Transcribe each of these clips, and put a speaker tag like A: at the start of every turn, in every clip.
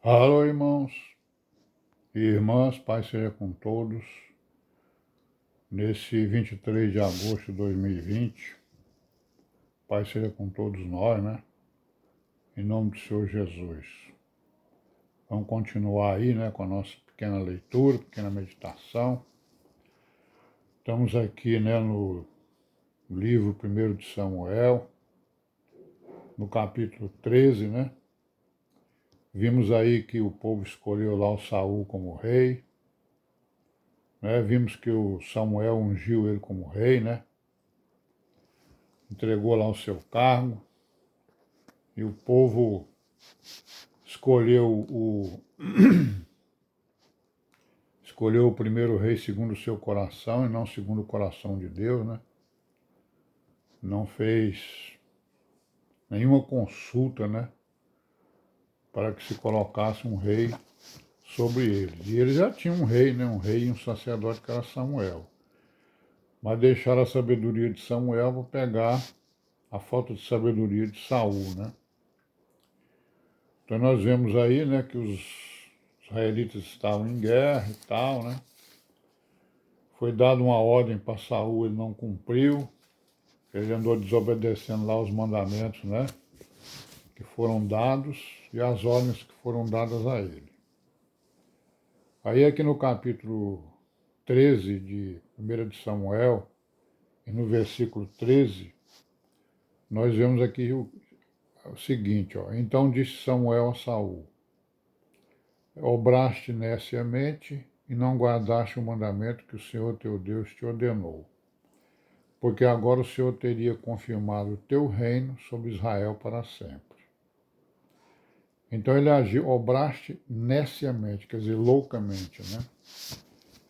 A: Alô, irmãos e irmãs, paz seja com todos. Nesse 23 de agosto de 2020, paz seja com todos nós, né? Em nome do Senhor Jesus. Vamos continuar aí, né, com a nossa pequena leitura, pequena meditação. Estamos aqui, né, no livro 1 de Samuel, no capítulo 13, né? Vimos aí que o povo escolheu lá o Saul como rei, né? Vimos que o Samuel ungiu ele como rei, né? Entregou lá o seu cargo e o povo escolheu o primeiro rei segundo o seu coração e não segundo o coração de Deus, né? Não fez nenhuma consulta, né? Para que se colocasse um rei sobre eles. E eles já tinham um rei, né? Um rei e um sacerdote que era Samuel. Mas deixaram a sabedoria de Samuel para pegar a falta de sabedoria de Saul, né? Então nós vemos aí, né, que os israelitas estavam em guerra e tal, né? Foi dada uma ordem para Saul, ele não cumpriu. Ele andou desobedecendo lá os mandamentos, né? Que foram dados e as ordens que foram dadas a ele. Aí aqui no capítulo 13 de 1 de Samuel, e no versículo 13, nós vemos aqui o seguinte, ó. Então disse Samuel a Saul: obraste neciamente e não guardaste o mandamento que o Senhor teu Deus te ordenou, porque agora o Senhor teria confirmado o teu reino sobre Israel para sempre. Então ele agiu, obraste neciamente, quer dizer, loucamente, né?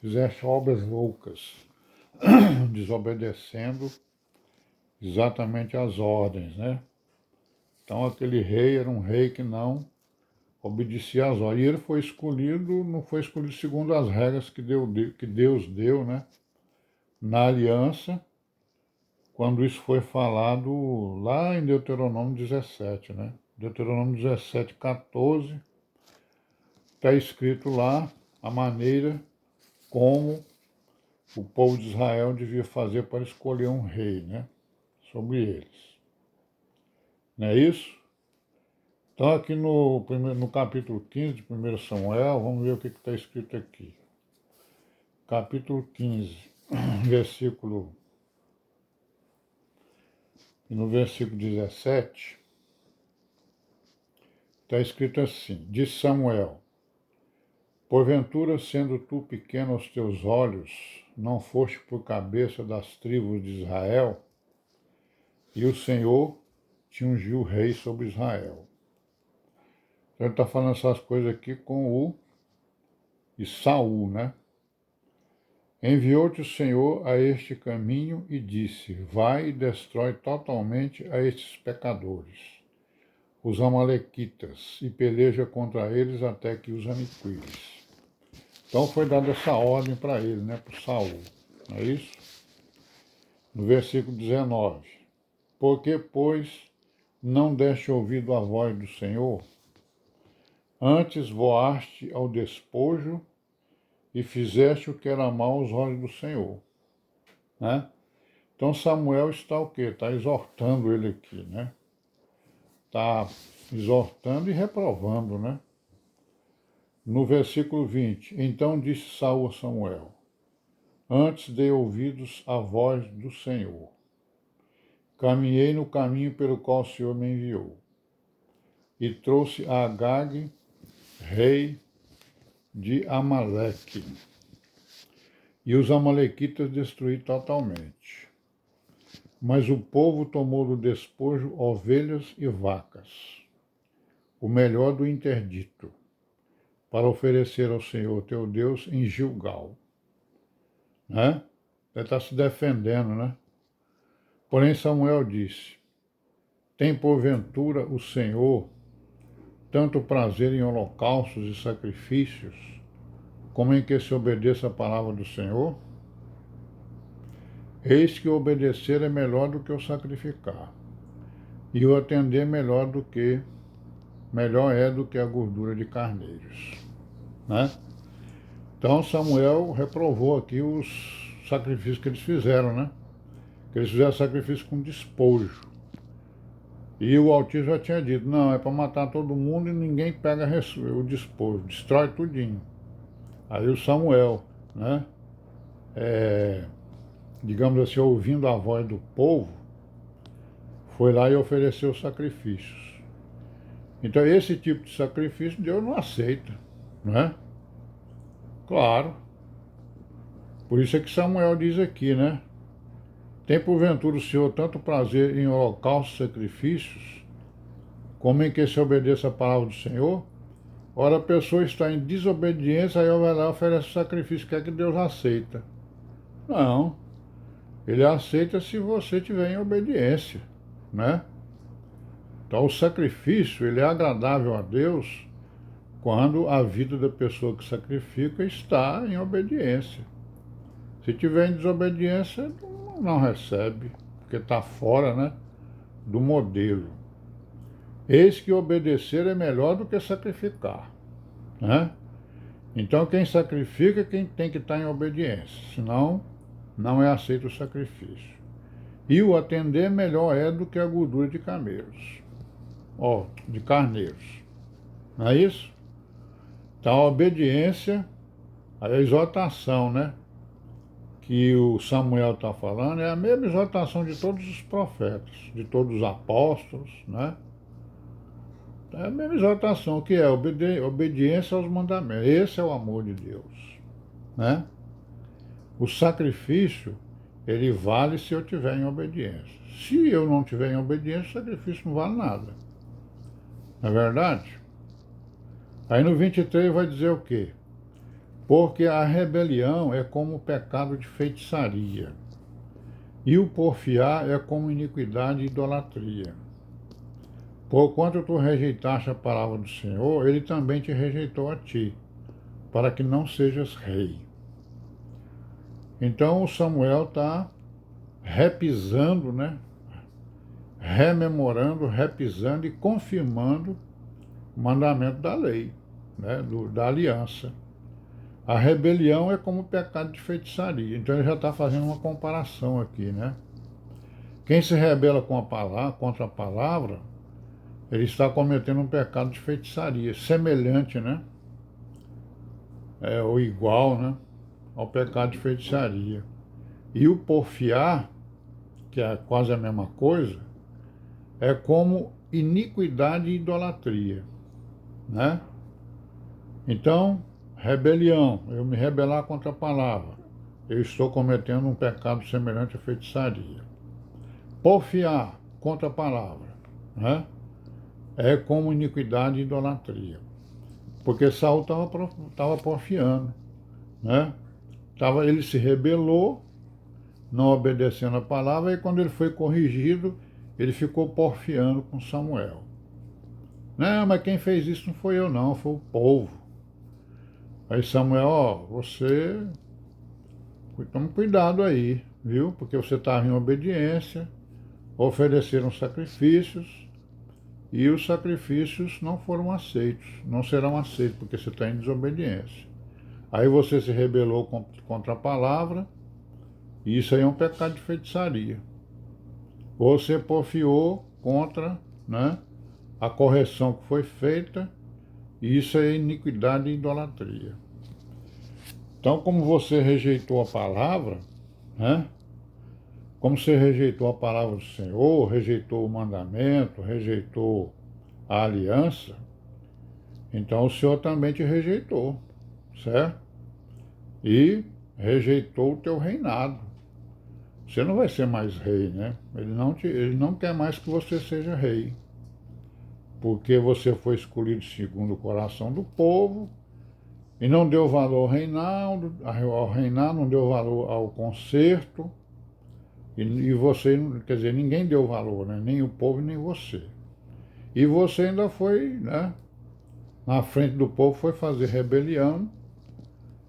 A: Fizeste obras loucas, desobedecendo exatamente as ordens, né? Então aquele rei era um rei que não obedecia às ordens. E ele foi escolhido, não foi escolhido segundo as regras que Deus deu, né? Na aliança, quando isso foi falado lá em Deuteronômio 17, né? Deuteronômio 17, 14, está escrito lá a maneira como o povo de Israel devia fazer para escolher um rei, né? Sobre eles. Não é isso? Então aqui no capítulo 15 de 1 Samuel, vamos ver o que está escrito aqui. Capítulo 15, versículo... E no versículo 17, está escrito assim: diz Samuel: porventura, sendo tu pequeno aos teus olhos, não foste por cabeça das tribos de Israel, e o Senhor te ungiu rei sobre Israel. Então ele está falando essas coisas aqui com o Saul, né? Enviou-te o Senhor a este caminho e disse: vai e destrói totalmente a estes pecadores, os amalequitas, e peleja contra eles até que os aniquiles. Então foi dada essa ordem para ele, né, para Saul, não é isso? No versículo 19: porque, pois, não deste ouvido à voz do Senhor, antes voaste ao despojo e fizeste o que era mal aos olhos do Senhor, né? Então Samuel está o quê? Está exortando ele aqui, né? Está exortando e reprovando, né? No versículo 20, então disse Saul a Samuel: antes dei ouvidos à voz do Senhor. Caminhei no caminho pelo qual o Senhor me enviou, e trouxe a Agag, rei de Amaleque, e os amalequitas destruí totalmente. Mas o povo tomou do despojo ovelhas e vacas, o melhor do interdito, para oferecer ao Senhor teu Deus em Gilgal, né? Ele está se defendendo, né? Porém Samuel disse: tem porventura o Senhor tanto prazer em holocaustos e sacrifícios, como em que se obedeça a palavra do Senhor? Eis que o obedecer é melhor do que o sacrificar, e o atender melhor do que melhor é do que a gordura de carneiros, né? Então Samuel reprovou aqui os sacrifícios que eles fizeram, né? Que eles fizeram sacrifício com despojo. E o Altíssimo já tinha dito, não, é para matar todo mundo e ninguém pega o despojo, destrói tudinho. Aí o Samuel, né, digamos assim, ouvindo a voz do povo, foi lá e ofereceu sacrifícios. Então esse tipo de sacrifício Deus não aceita, né? Claro. Por isso é que Samuel diz aqui, né? Tem porventura o Senhor tanto prazer em holocaustos e sacrifícios, como em que se obedeça a palavra do Senhor? Ora, a pessoa está em desobediência, aí vai lá e oferece o sacrifício, quer que Deus aceita. Não, ele aceita se você estiver em obediência, né? Então o sacrifício, ele é agradável a Deus quando a vida da pessoa que sacrifica está em obediência. Se tiver em desobediência, não recebe, porque está fora, né, do modelo. Eis que obedecer é melhor do que sacrificar, né? Então quem sacrifica é quem tem que estar em obediência, senão não é aceito o sacrifício. E o atender melhor é do que a gordura de camelos, de carneiros. Não é isso? Então a obediência, a exortação, né, que o Samuel está falando, é a mesma exortação de todos os profetas, de todos os apóstolos, né? É a mesma exortação, que é obediência aos mandamentos. Esse é o amor de Deus, né? O sacrifício, ele vale se eu tiver em obediência. Se eu não tiver em obediência, o sacrifício não vale nada. Não é verdade? Aí no 23 vai dizer o quê? Porque a rebelião é como o pecado de feitiçaria, e o porfiar é como iniquidade e idolatria. Porquanto tu rejeitaste a palavra do Senhor, ele também te rejeitou a ti, para que não sejas rei. Então o Samuel está repisando, né? Rememorando, repisando e confirmando o mandamento da lei, né? Da aliança. A rebelião é como o pecado de feitiçaria. Então ele já está fazendo uma comparação aqui, né? Quem se rebela com a palavra, contra a palavra, ele está cometendo um pecado de feitiçaria, semelhante, né? Ou igual, né? Ao pecado de feitiçaria. E o porfiar, que é quase a mesma coisa, é como iniquidade e idolatria, né? Então, rebelião, eu me rebelar contra a palavra, eu estou cometendo um pecado semelhante à feitiçaria. Porfiar contra a palavra, né? É como iniquidade e idolatria. Porque Saul estava porfiando, né? Ele se rebelou, não obedecendo a palavra, e quando ele foi corrigido, ele ficou porfiando com Samuel. Não, mas quem fez isso não foi eu não, foi o povo. Aí Samuel, você tome cuidado aí, viu? Porque você estava em obediência, ofereceram sacrifícios, e os sacrifícios não foram aceitos, não serão aceitos, porque você está em desobediência. Aí você se rebelou contra a palavra, e isso aí é um pecado de feitiçaria. Você porfiou contra, né, a correção que foi feita, e isso é iniquidade e idolatria. Então, como você rejeitou a palavra, né, como você rejeitou a palavra do Senhor, rejeitou o mandamento, rejeitou a aliança, então o Senhor também te rejeitou, certo? E rejeitou o teu reinado. Você não vai ser mais rei, né? Ele não quer mais que você seja rei, porque você foi escolhido segundo o coração do povo e não deu valor ao reinar, não deu valor ao conserto, e você, quer dizer, ninguém deu valor, né? Nem o povo, nem você. E você ainda foi, né, na frente do povo, foi fazer rebelião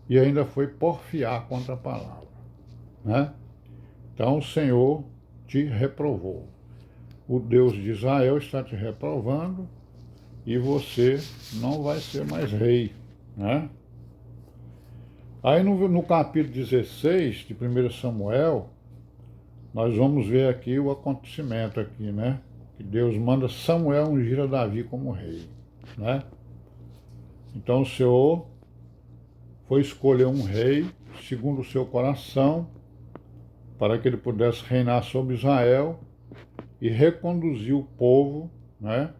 A: e ainda foi porfiar contra a palavra, né? Então o Senhor te reprovou. O Deus de Israel está te reprovando e você não vai ser mais rei, né? Aí no capítulo 16 de 1 Samuel, nós vamos ver aqui o acontecimento aqui, né? Que Deus manda Samuel ungir a Davi como rei, né? Então o Senhor foi escolher um rei segundo o seu coração para que ele pudesse reinar sobre Israel e reconduzir o povo, né,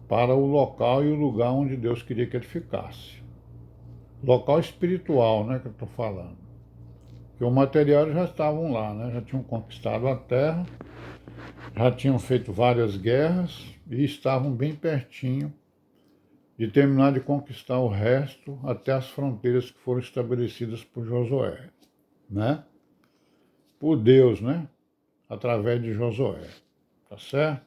A: para o local e o lugar onde Deus queria que ele ficasse. Local espiritual, né, que eu estou falando. Porque o material já estavam lá, né, já tinham conquistado a terra, já tinham feito várias guerras e estavam bem pertinho de terminar de conquistar o resto até as fronteiras que foram estabelecidas por Josué, né? Por Deus, né? Através de Josué, tá certo?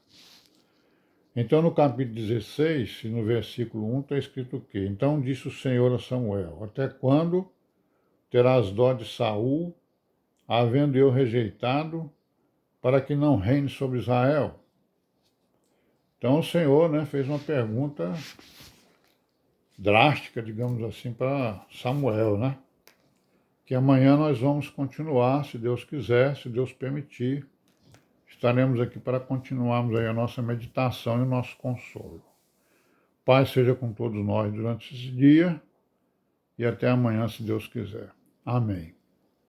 A: Então, no capítulo 16, no versículo 1, está escrito o quê? Então disse o Senhor a Samuel: até quando terás dó de Saul, havendo eu rejeitado, para que não reine sobre Israel? Então o Senhor, né, fez uma pergunta drástica, digamos assim, para Samuel, né? Que amanhã nós vamos continuar, se Deus quiser, se Deus permitir. Estaremos aqui para continuarmos aí a nossa meditação e o nosso consolo. Paz seja com todos nós durante esse dia e até amanhã, se Deus quiser. Amém.